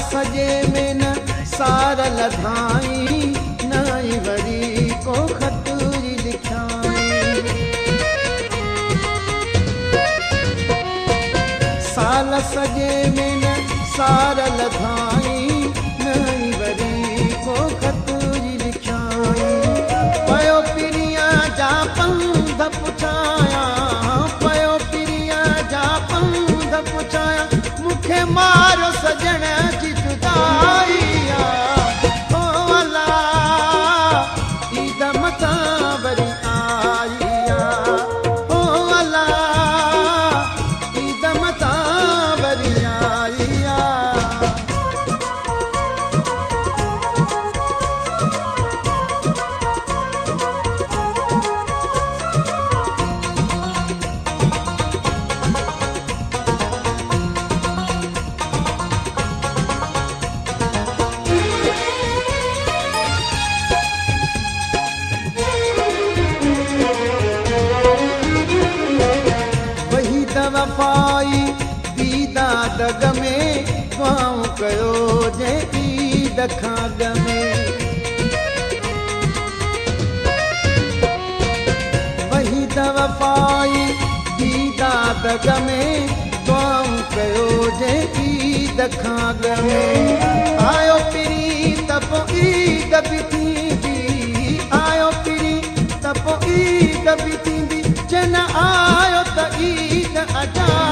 सजे में न सार लधाई नाई वरी को खतूरी लिखाई। साल सजे में न सार लधाई नाई वरी को खतूरी लिखाई। पयो पिरिया जा पंध पुछाया, पयो पिरिया जा पंध पुछाया, मुखे मारो सजण जी जुदाईया। ओ अला ईद मता वरी आईया, ओ अला ईद मता वरी आईया। वफ़ाई दीदा दग में दुआऊं कयो जे ईद खाग में। वही वफ़ाई दीदा दग में दुआऊं कयो जे ईद खाग में। आयो पिरी तप ईद बि थींदी, आयो पिरी तप ईद बि थींदी, जन आयो त ईद अचा।